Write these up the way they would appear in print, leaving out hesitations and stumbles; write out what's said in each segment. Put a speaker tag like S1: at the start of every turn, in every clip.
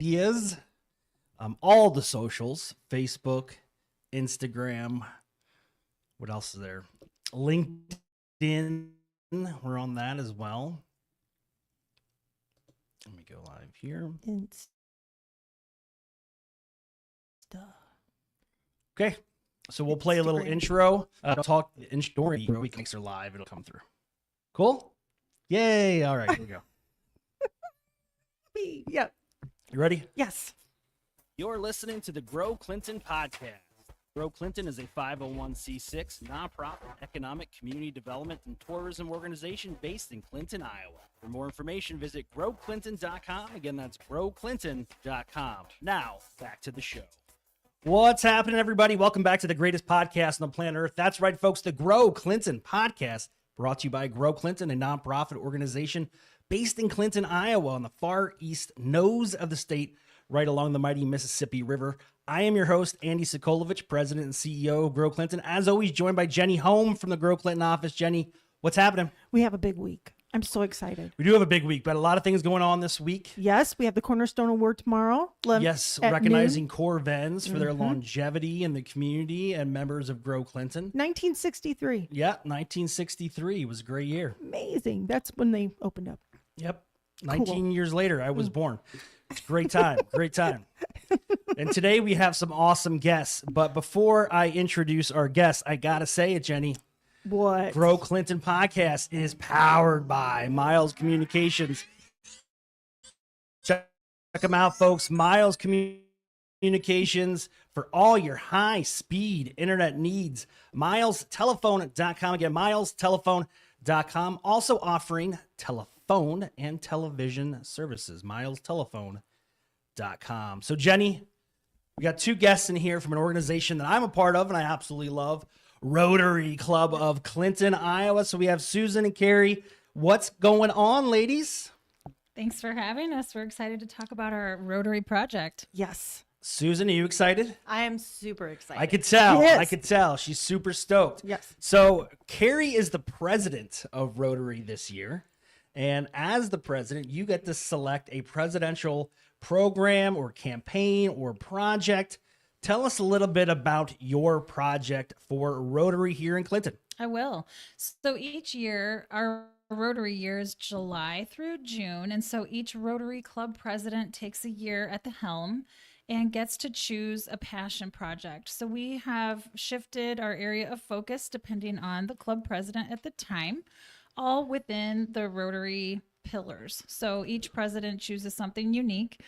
S1: medias, all the socials, Facebook, Instagram. What else is there? LinkedIn. We're on that as well. Let me go live here. Okay. So we'll play a little intro. Talk during the week makes her live. It'll come through. Cool? Yay. All right. Here we go.
S2: Yep.
S1: You ready?
S2: Yes.
S1: You're listening to the Grow Clinton podcast. Grow Clinton is a 501c6 nonprofit economic, community development, and tourism organization based in Clinton, Iowa. For more information, visit growclinton.com. Again, that's growclinton.com. Now, back to the show. What's happening, everybody? Welcome back to the greatest podcast on the planet Earth. That's right, folks, the Grow Clinton podcast, brought to you by Grow Clinton, a nonprofit organization based in Clinton, Iowa, on the far east nose of the state, right along the mighty Mississippi River. I am your host, Andy Sokolovich, President and CEO of Grow Clinton. As always, joined by Jenny Home from the Grow Clinton office. Jenny, what's happening?
S2: We have a big week. I'm so excited.
S1: We do have a big week, but a lot of things going on this week.
S2: Yes, we have the Cornerstone Award tomorrow.
S1: Yes, recognizing core vens for their longevity in the community and members of Grow Clinton.
S2: 1963.
S1: Yeah, 1963 was a great year.
S2: Amazing. That's when they opened up.
S1: Yep. 19 years later, I was born. It's a great time. Great time. And today we have some awesome guests. But before I introduce our guests, I got to say it, Jenny.
S2: What?
S1: Grow Clinton podcast is powered by Miles Communications. Check them out, folks. Miles Communications for all your high-speed internet needs. MilesTelephone.com. Again, MilesTelephone.com. Also offering telephone and television services. MilesTelephone.com. So, Jenny, we got two guests in here from an organization that I'm a part of and I absolutely love. Rotary Club of Clinton, Iowa. So we have Susan and Carrie. What's going on, ladies?
S3: Thanks for having us. We're excited to talk about our Rotary project.
S2: Yes.
S1: Susan, are you excited?
S4: I am super excited.
S1: I could tell.
S2: Yes.
S1: I could tell. She's super stoked.
S2: Yes.
S1: So Carrie is the president of Rotary this year. And as the president, you get to select a presidential program or campaign or project. Tell us a little bit about your project for Rotary here in Clinton.
S3: I will. So each year, our Rotary year is July through June. And so each Rotary Club president takes a year at the helm and gets to choose a passion project. So we have shifted our area of focus depending on the club president at the time, all within the Rotary pillars. So each president chooses something unique.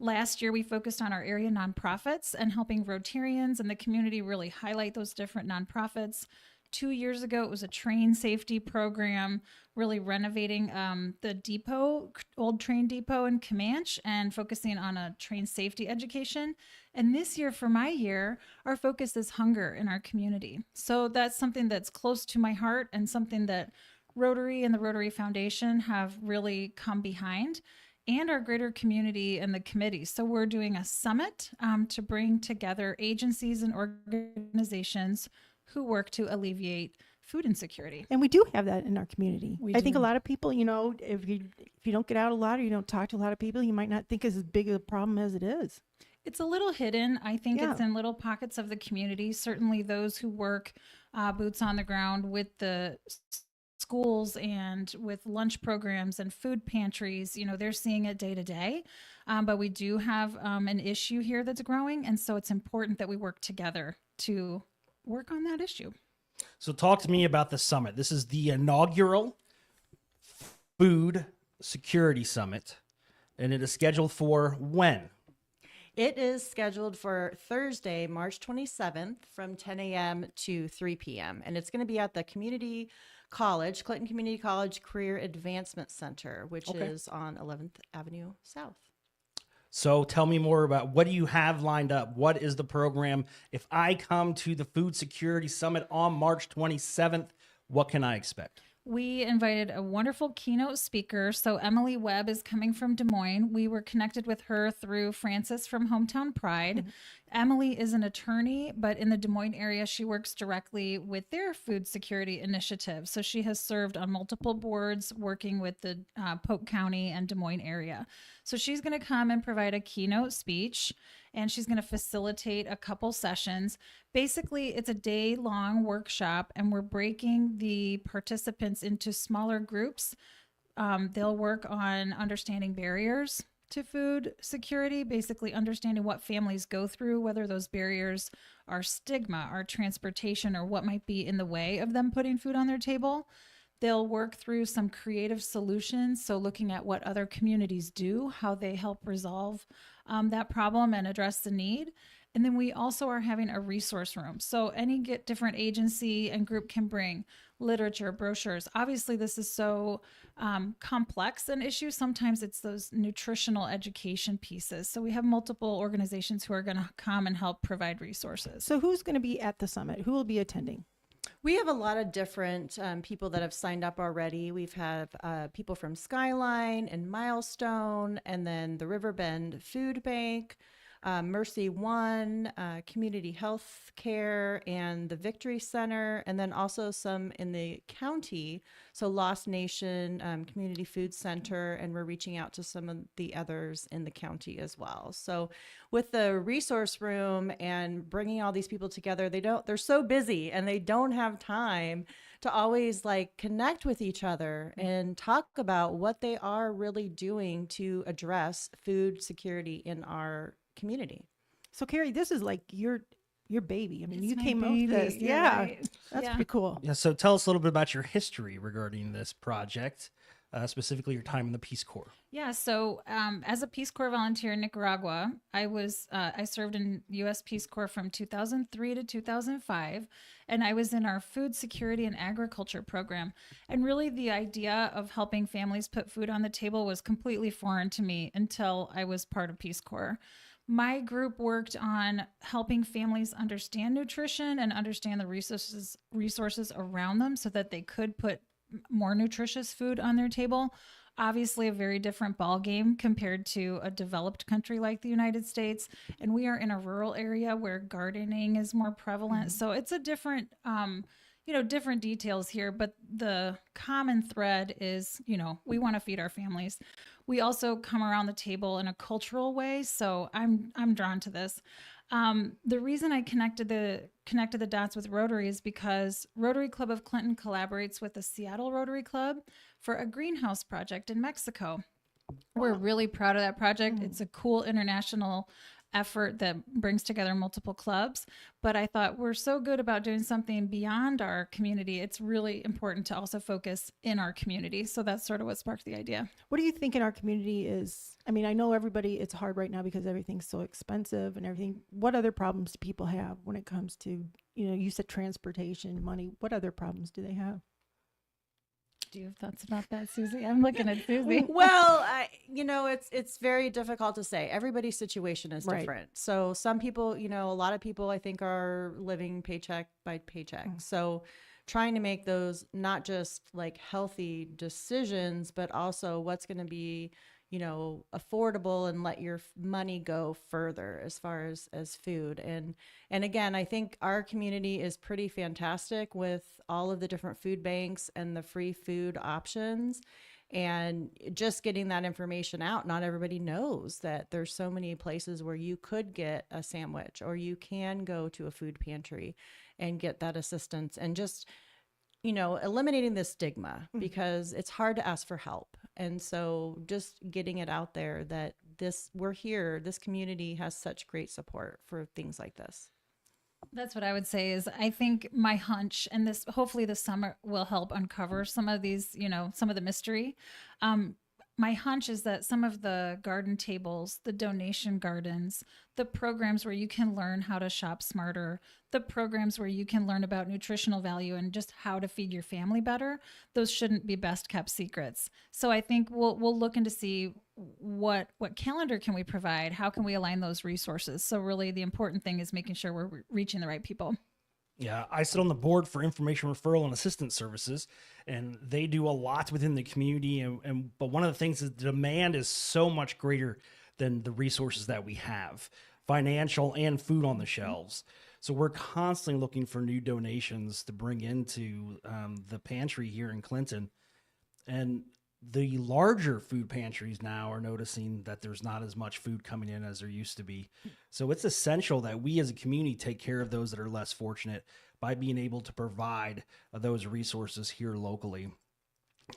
S3: Last year, we focused on our area nonprofits and helping Rotarians and the community really highlight those different nonprofits. 2 years ago, it was a train safety program, really renovating the depot, old train depot in Comanche, and focusing on a train safety education. And this year, for my year, our focus is hunger in our community. So that's something that's close to my heart and something that Rotary and the Rotary Foundation have really come behind, and our greater community and the committee. So we're doing a summit to bring together agencies and organizations who work to alleviate food insecurity.
S2: And we do have that in our community.
S3: We
S2: I think
S3: do.
S2: a lot of people, if you don't get out a lot or you don't talk to a lot of people, you might not think it's as big of a problem as it is.
S3: It's a little hidden. I think
S2: Yeah.
S3: it's in little pockets of the community. Certainly those who work boots on the ground with the schools and with lunch programs and food pantries, they're seeing it day to day. But we do have an issue here that's growing. And so it's important that we work together to work on that issue.
S1: So talk to me about the summit. This is the inaugural Food Security Summit, and it is scheduled for when?
S4: It is scheduled for Thursday, March 27th from 10 a.m. to 3 p.m. And it's going to be at the Community College, Clinton Community College Career Advancement Center, which is on 11th Avenue South.
S1: So tell me more about what do you have lined up? What is the program? If I come to the Food Security Summit on March 27th, what can I expect?
S3: We invited a wonderful keynote speaker. So Emily Webb is coming from Des Moines. We were connected with her through Francis from Hometown Pride. Mm-hmm. Emily is an attorney, but in the Des Moines area, she works directly with their food security initiative. So she has served on multiple boards working with the Polk County and Des Moines area. So she's going to come and provide a keynote speech, and she's going to facilitate a couple sessions. Basically, it's a day-long workshop, and we're breaking the participants into smaller groups. They'll work on understanding barriers to food security, basically understanding what families go through, whether those barriers are stigma, are transportation, or what might be in the way of them putting food on their table. They'll work through some creative solutions. So looking at what other communities do, how they help resolve that problem and address the need. And then we also are having a resource room. So any different agency and group can bring literature, brochures. Obviously, this is so complex an issue. Sometimes it's those nutritional education pieces. So we have multiple organizations who are going to come and help provide resources.
S2: So who's going to be at the summit? Who will be attending?
S4: We have a lot of different people that have signed up already. We've had people from Skyline and Milestone, and then the Riverbend Food Bank, Mercy One, Community Health Care, and the Victory Center, and then also some in the county. So Lost Nation Community Food Center, and we're reaching out to some of the others in the county as well. So with the resource room and bringing all these people together, they're so busy and they don't have time to always like connect with each other and talk about what they are really doing to address food security in our community.
S2: So Carrie, this is like your baby. I mean,
S3: It's
S2: you
S3: my
S2: came up with
S3: baby.
S2: this.
S3: You're
S2: Yeah.
S3: right.
S2: That's
S3: Yeah.
S2: pretty cool.
S1: Yeah, so tell us a little bit about your history regarding this project, specifically your time in the Peace Corps.
S3: Yeah, so as a Peace Corps volunteer in Nicaragua, I served in U.S. Peace Corps from 2003 to 2005, and I was in our food security and agriculture program. And really, the idea of helping families put food on the table was completely foreign to me until I was part of Peace Corps. My group worked on helping families understand nutrition and understand the resources around them so that they could put more nutritious food on their table. Obviously, a very different ball game compared to a developed country like the United States. And we are in a rural area where gardening is more prevalent. So it's a different, different details here. But the common thread is, we want to feed our families. We also come around the table in a cultural way. So I'm drawn to this. The reason I connected the dots with Rotary is because Rotary Club of Clinton collaborates with the Seattle Rotary Club for a greenhouse project in Mexico. We're really proud of that project. It's a cool international effort that brings together multiple clubs. But I thought we're so good about doing something beyond our community. It's really important to also focus in our community. So that's sort of what sparked the idea.
S2: What do you think in our community is, I mean, I know it's hard right now because everything's so expensive and everything. What other problems do people have when it comes to, you said transportation, money. What other problems do they have?
S3: Do you have thoughts about that, Susie? I'm looking at Susie.
S4: Well, it's very difficult to say. Everybody's situation is
S2: Right.
S4: different. So some people, a lot of people I think are living paycheck by paycheck. So trying to make those not just like healthy decisions, but also what's going to be, affordable and let your money go further as far as food. And again, I think our community is pretty fantastic with all of the different food banks and the free food options. And just getting that information out, not everybody knows that there's so many places where you could get a sandwich or you can go to a food pantry and get that assistance, and just eliminating the stigma, because it's hard to ask for help. And so just getting it out there that this community has such great support for things like this.
S3: That's what I would say is I think my hunch, and hopefully this summer will help uncover some of these, some of the mystery. My hunch is that some of the garden tables, the donation gardens, the programs where you can learn how to shop smarter, the programs where you can learn about nutritional value and just how to feed your family better, those shouldn't be best kept secrets. So I think we'll look into see what calendar can we provide? How can we align those resources? So really the important thing is making sure we're reaching the right people.
S1: Yeah, I sit on the board for information referral and assistance services, and they do a lot within the community. But one of the things is the demand is so much greater than the resources that we have, financial and food on the shelves. So we're constantly looking for new donations to bring into the pantry here in Clinton. And the larger food pantries now are noticing that there's not as much food coming in as there used to be. So it's essential that we as a community take care of those that are less fortunate by being able to provide those resources here locally.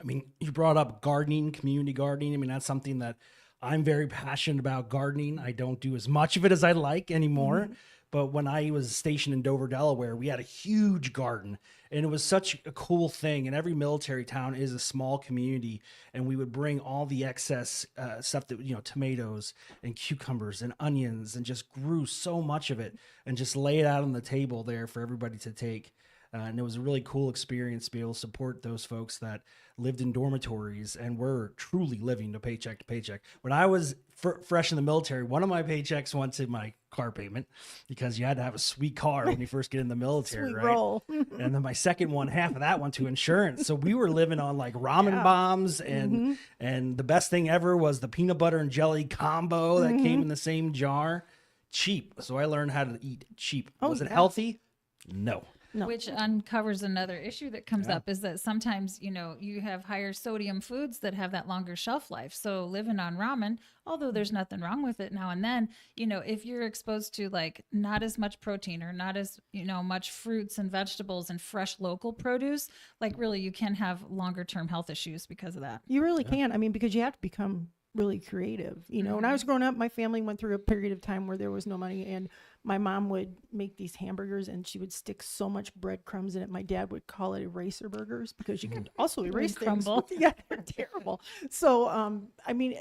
S1: I mean, you brought up gardening, community gardening. I mean, that's something that I'm very passionate about. Gardening. I don't do as much of it as I like anymore. But when I was stationed in Dover, Delaware, we had a huge garden, and it was such a cool thing. And every military town is a small community, and we would bring all the excess stuff that, tomatoes and cucumbers and onions, and just grew so much of it and just lay it out on the table there for everybody to take. And it was a really cool experience to be able to support those folks that lived in dormitories and were truly living to paycheck. When I was fresh in the military, one of my paychecks went to my car payment because you had to have a sweet car when you first get in the military,
S2: Sweet
S1: right?
S2: roll.
S1: And then my second one, half of that went to insurance. So we were living on like ramen bombs, and the best thing ever was the peanut butter and jelly combo that came in the same jar. Cheap. So I learned how to eat cheap. Was it healthy? No.
S2: No.
S3: Which uncovers another issue that comes up, is that sometimes, you have higher sodium foods that have that longer shelf life. So living on ramen, although there's nothing wrong with it now and then, if you're exposed to like not as much protein or not as, much fruits and vegetables and fresh local produce, like really you can have longer term health issues because of that.
S2: You really can. I mean, because you have to become really creative. When I was growing up, my family went through a period of time where there was no money, and my mom would make these hamburgers and she would stick so much breadcrumbs in it. My dad would call it eraser burgers because you could also erase things.
S3: Crumble.
S2: Yeah, they're terrible. So, I mean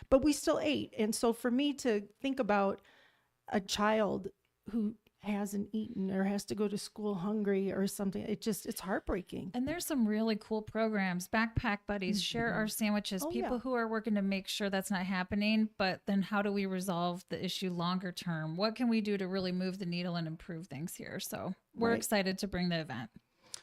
S2: but we still ate. And so for me to think about a child who hasn't eaten or has to go to school hungry or something, it's heartbreaking.
S3: And there's some really cool programs, Backpack Buddies, Share Our Sandwiches, people who are working to make sure that's not happening. But then how do we resolve the issue longer term? What can we do to really move the needle and improve things here? So we're excited to bring the event.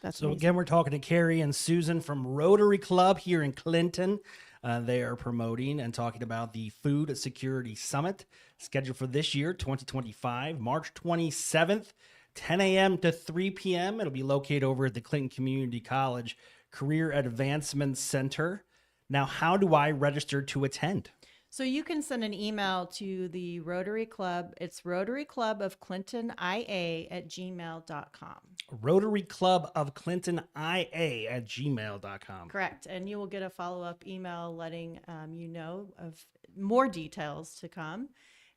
S2: That's
S1: So
S2: amazing.
S1: again, we're talking to Carrie and Susan from Rotary Club here in Clinton. They are promoting and talking about the Food Security Summit scheduled for this year, 2025, March 27th, 10 a.m. to 3 p.m. It'll be located over at the Clinton Community College Career Advancement Center. Now, how do I register to attend?
S4: So you can send an email to the Rotary Club. It's Rotary Club of Clinton IA at gmail.com.
S1: Rotary Club of Clinton IA at gmail.com.
S4: Correct. And you will get a follow-up email letting you know of more details to come.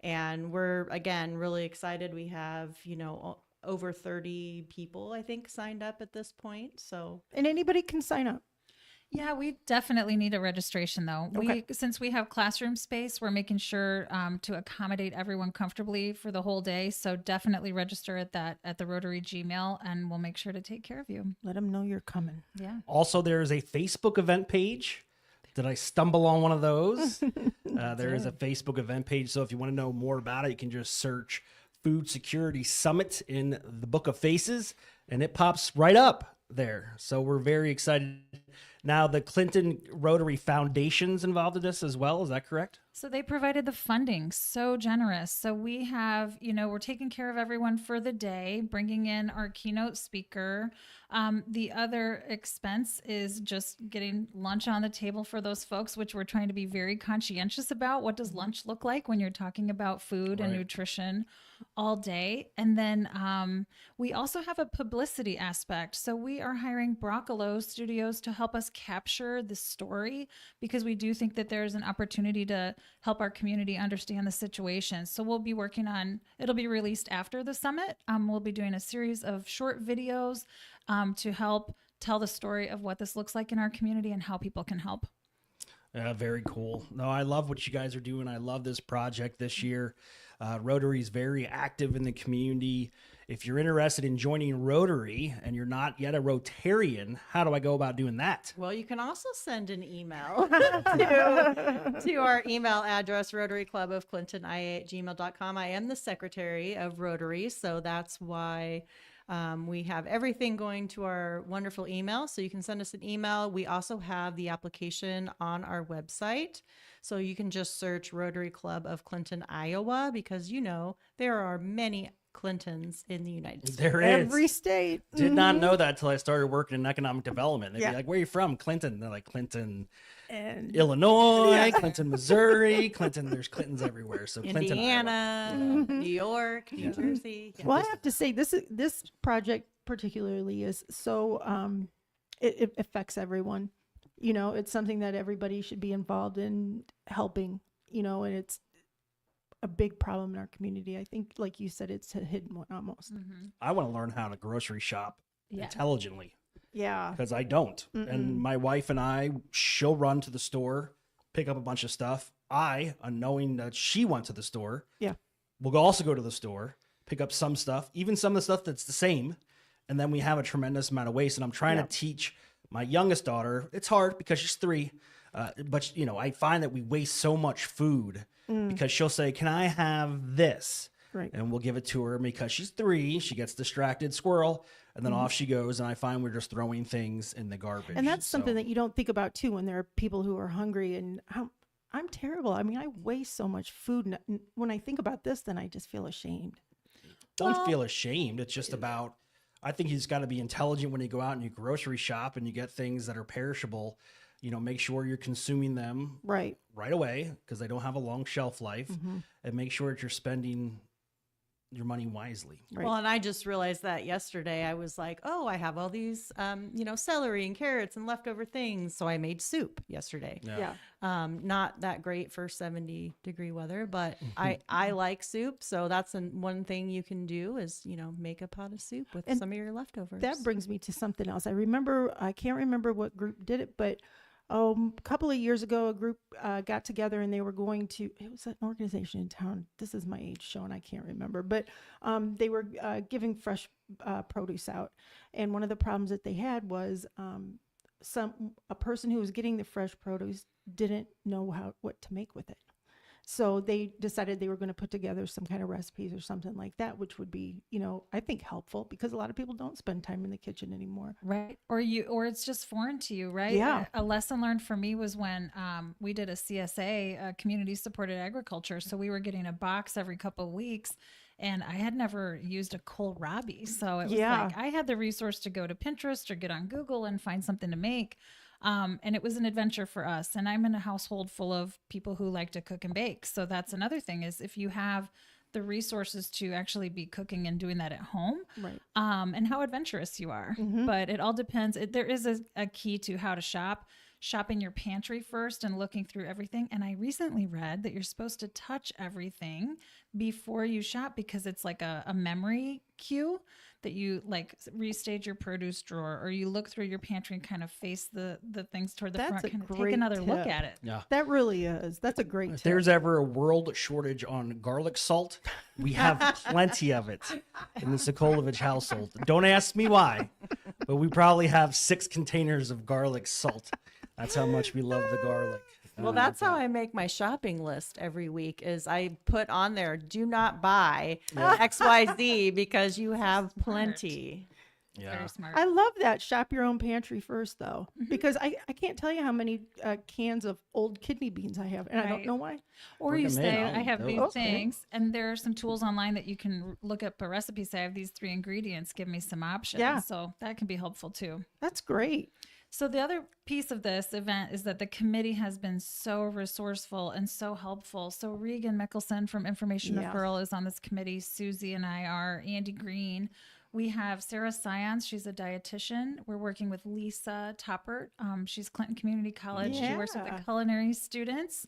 S4: And we're, again, really excited. We have, over 30 people, I think, signed up at this point. So,
S2: And anybody can sign up.
S3: Yeah, we definitely need a registration though.
S2: Okay.
S3: Since we have classroom space, we're making sure to accommodate everyone comfortably for the whole day. So definitely register at the Rotary Gmail, and we'll make sure to take care of you.
S2: Let them know you're coming.
S3: Yeah.
S1: Also, there is a Facebook event page. Did I stumble on one of those? There is a Facebook event page. So if you want to know more about it, you can just search Food Security Summit in the Book of Faces, and it pops right up there. So we're very excited. Now, the Clinton Rotary Foundation's involved in this as well. Is that correct?
S3: So they provided the funding, so generous. So we have, we're taking care of everyone for the day, bringing in our keynote speaker. The other expense is just getting lunch on the table for those folks, which we're trying to be very conscientious about. What does lunch look like when you're talking about food and nutrition all day? And then we also have a publicity aspect. So we are hiring Broccolo Studios to help us capture the story, because we do think that there's an opportunity to help our community understand the situation. So we'll be working on, it'll be released after the summit. We'll be doing a series of short videos to help tell the story of what this looks like in our community and how people can help.
S1: Very cool. No, I love what you guys are doing. I love this project this year. Rotary is very active in the community. If you're interested in joining Rotary and you're not yet a Rotarian, how do I go about doing that?
S4: well, you can also send an email to our email address, rotaryclubofclintonia at gmail.com. I am the secretary of Rotary, so that's why we have everything going to our wonderful email. So you can send us an email. We also have the application on our website. So you can just search Rotary Club of Clinton, Iowa, because there are many Clintons in the United States.
S1: There is.
S2: Every state.
S1: Did not
S2: Mhm.
S1: know that until I started working in economic development. They'd
S2: Yeah.
S1: be like, where are you from? Clinton. And they're like, Clinton,
S2: And
S1: Illinois, Clinton, Missouri, Clinton. There's Clintons everywhere. So Clinton,
S4: Indiana,
S1: Iowa.
S2: Mhm.
S4: New York, New
S1: Yeah.
S4: Jersey. Yeah.
S2: well, I have to say this project particularly is so it affects everyone. You know, it's something that everybody should be involved in helping. You know, and it's a big problem in our community. I think, like you said, it's a hidden one almost.
S1: I want to learn how to grocery shop
S3: Yeah.
S1: intelligently
S2: Yeah.
S1: because I don't. And my wife and I, she'll run to the store, pick up a bunch of stuff. I, knowing that she went to the store,
S2: Yeah.
S1: will also go to the store, pick up some stuff, even some of the stuff that's the same. And then we have a tremendous amount of waste. And I'm trying
S2: Yeah.
S1: to teach my youngest daughter. It's hard because she's 3. But, you know, I find that we waste so much food because she'll say, can I have this?
S2: Right.
S1: And we'll give it to her because she's 3. She gets distracted, squirrel. And then off she goes. And I find we're just throwing things in the garbage.
S2: And that's something
S1: So-
S2: that you don't think about too when there are people who are hungry. And I'm terrible. I mean, I waste so much food. And when I think about this, then I just feel ashamed.
S1: Don't feel ashamed. It's just about, I think you just got to be intelligent when you go out and you grocery shop and you get things that are perishable. You know, make sure you're consuming them
S2: Right.
S1: right away because they don't have a long shelf life, and make sure that you're spending your money wisely.
S2: Right.
S4: Well, and I just realized that yesterday. I was like, oh, I have all these, celery and carrots and leftover things. So I made soup yesterday.
S2: Yeah.
S4: Not that great for 70-degree weather, but I like soup. So that's one thing you can do is, make a pot of soup with
S2: And
S4: some of your leftovers.
S2: That brings me to something else. I can't remember what group did it, but a couple of years ago, a group got together and they were going to, it was an organization in town. This is my age show and I can't remember, but they were giving fresh produce out. And one of the problems that they had was a person who was getting the fresh produce didn't know what to make with it. So they decided they were going to put together some kind of recipes or something like that, which would be, I think helpful because a lot of people don't spend time in the kitchen anymore.
S3: Right. Or it's just foreign to you, right?
S2: Yeah.
S3: A lesson learned for me was when we did a CSA, community supported agriculture. So we were getting a box every couple of weeks. And I had never used a kohlrabi. So it was like I had the resource to go to Pinterest or get on Google and find something to make. And it was an adventure for us. And I'm in a household full of people who like to cook and bake. So that's another thing is if you have the resources to actually be cooking and doing that at home,
S2: Right.
S3: and how adventurous you are. But it all depends. There is a key to how to shop. Shopping your pantry first and looking through everything. And I recently read that you're supposed to touch everything before you shop because it's like a memory cue that you like restage your produce drawer or you look through your pantry and kind of face the things toward the
S2: That's
S3: front,
S2: a
S3: kind of take
S2: great
S3: another look
S2: tip.
S3: at it.
S1: Yeah.
S2: That really is. That's a great
S1: If
S2: tip.
S1: there's ever a world shortage on garlic salt, we have plenty of it in the Sokolovich household. Don't ask me why, but we probably have 6 containers of garlic salt. That's how much we love the garlic.
S4: Well, that's how I make my shopping list every week is I put on there, do not buy XYZ because you have plenty.
S1: Yeah.
S3: Very smart.
S2: I love that. Shop your own pantry first, though, because I can't tell you how many cans of old kidney beans I have, and I don't
S3: Right.
S2: know why.
S3: Or
S1: Bring
S3: you
S1: 'em in,
S3: say,
S1: I'll
S3: I
S1: eat
S3: have
S1: those.
S3: these
S2: Okay.
S3: things, and there are some tools online that you can look up a recipe. Say, I have these 3 ingredients. Give me some options.
S2: Yeah.
S3: So that can be helpful too.
S2: That's great.
S3: So the other piece of this event is that the committee has been so resourceful and so helpful. So Regan Mickelson from Information
S2: Yes.
S3: Referral is on this committee. Susie and I are. Andy Green. We have Sarah Scions. She's a dietitian. We're working with Lisa Toppert. She's Clinton Community College. She works with the
S2: Yeah.
S3: culinary students.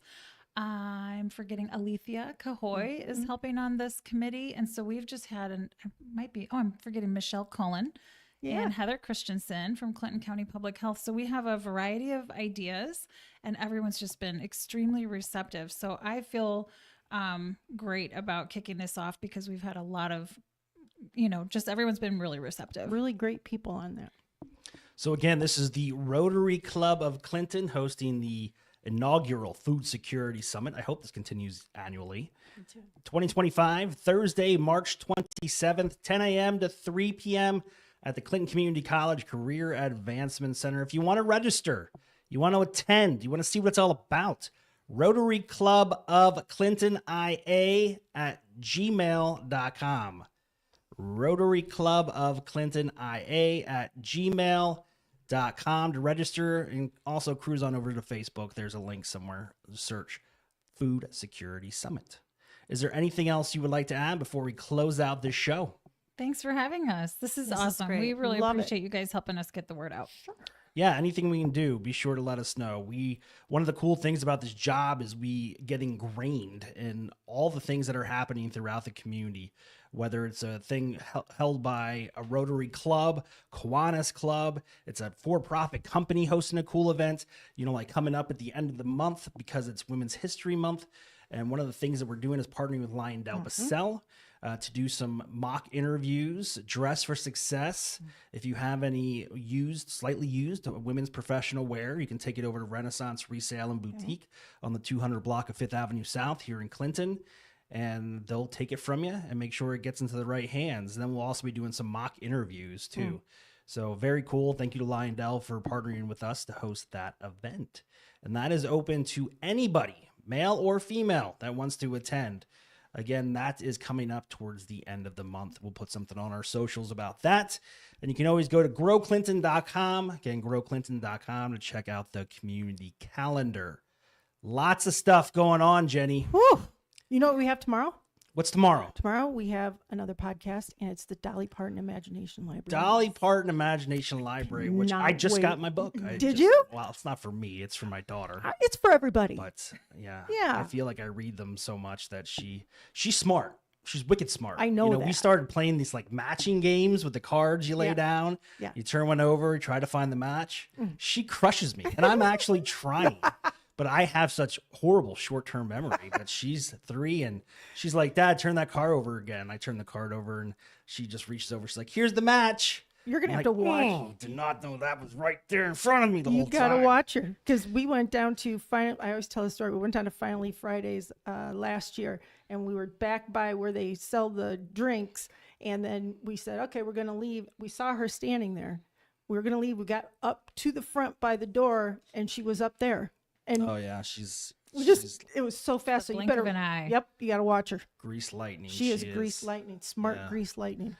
S3: I'm forgetting Alethea Cahoy is helping on this committee. And so we've just had I'm forgetting Michelle Cullen
S2: Yeah.
S3: and Heather Christensen from Clinton County Public Health. So we have a variety of ideas and everyone's just been extremely receptive. So I feel great about kicking this off because we've had a lot of, just everyone's been really receptive.
S2: Really great people on there.
S1: So again, this is the Rotary Club of Clinton hosting the inaugural Food Security Summit. I hope this continues annually. 2025, Thursday, March 27th, 10 a.m. to 3 p.m. at the Clinton Community College Career Advancement Center. If you want to register, you want to attend, you want to see what it's all about, Rotary Club of Clinton IA at gmail.com. Rotary Club of Clinton IA at gmail.com to register, and also cruise on over to Facebook. There's a link somewhere. Search Food Security Summit. Is there anything else you would like to add before we close out this show?
S3: Thanks for having us. This is awesome.
S4: great.
S3: We really
S2: Love it.
S3: appreciate you guys helping us get the word out.
S1: Yeah, anything we can do, be sure to let us know. One of the cool things about this job is we get ingrained in all the things that are happening throughout the community, whether it's a thing held by a Rotary Club, Kiwanis Club, it's a for-profit company hosting a cool event, like coming up at the end of the month because it's Women's History Month. And one of the things that we're doing is partnering with Lyondell Basell to do some mock interviews, Dress for Success. If you have any slightly used women's professional wear, you can take it over to Renaissance Resale and Boutique on the 200 block of 5th Avenue South here in Clinton. And they'll take it from you and make sure it gets into the right hands. And then we'll also be doing some mock interviews too. So very cool. Thank you to Lyondell for partnering with us to host that event. And that is open to anybody, male or female, that wants to attend. Again, that is coming up towards the end of the month. We'll put something on our socials about that. And you can always go to growclinton.com. Again, growclinton.com to check out the community calendar. Lots of stuff going on, Jenny.
S2: Whew. You know what we have tomorrow?
S1: What's tomorrow?
S2: Tomorrow we have another podcast, and it's the Dolly Parton Imagination Library.
S1: Dolly Parton Imagination Library, which I just got my book.
S2: Did you?
S1: Well, it's not for me. It's for my daughter.
S2: It's for everybody.
S1: But yeah,
S2: Yeah.
S1: I feel like I read them so much that she's smart. She's wicked smart.
S2: I know
S1: We
S2: that.
S1: started playing these like matching games with the cards you lay
S2: Yeah.
S1: down.
S2: Yeah.
S1: You turn one over, try to find the match. She crushes me, and I'm actually trying. But I have such horrible short-term memory. But she's 3, and she's like, "Dad, turn that card over again." I turn the card over, and she just reaches over. She's like, "Here's the match."
S2: You're going to
S1: I'm
S2: have
S1: like,
S2: to watch.
S1: "Oh, did not know that was right there in front of me the
S2: You
S1: whole
S2: got to
S1: time."
S2: watch her, because we went down to I always tell the story. We went down to Finally Fridays last year, and we were back by where they sell the drinks. And then we said, okay, we're going to leave. We saw her standing there. We were going to leave. We got up to the front by the door, and she was up there. And
S1: Oh yeah, she's
S2: it was so fast. So you
S3: blink
S2: better,
S3: of an eye.
S2: Yep, you got to watch her.
S1: grease lightning.
S2: She is grease lightning, smart
S1: Yeah.
S2: grease lightning.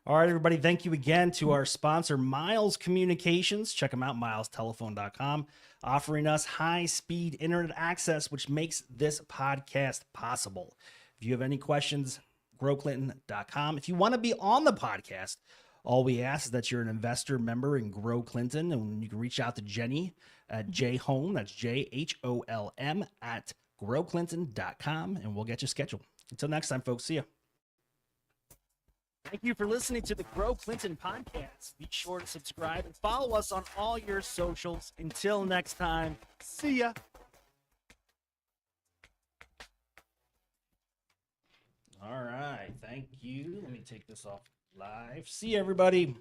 S1: All right, everybody. Thank you again to our sponsor, Miles Communications. Check them out, milestelephone.com, offering us high-speed internet access, which makes this podcast possible. If you have any questions, growclinton.com. If you want to be on the podcast, all we ask is that you're an investor member in Grow Clinton, and you can reach out to Jenny at jholm, that's JHOLM, at growclinton.com, and we'll get you scheduled. Until next time, folks, see ya. Thank you for listening to the Grow Clinton podcast. Be sure to subscribe and follow us on all your socials. Until next time, see ya. All right, thank you. Let me take this off live. See you, everybody.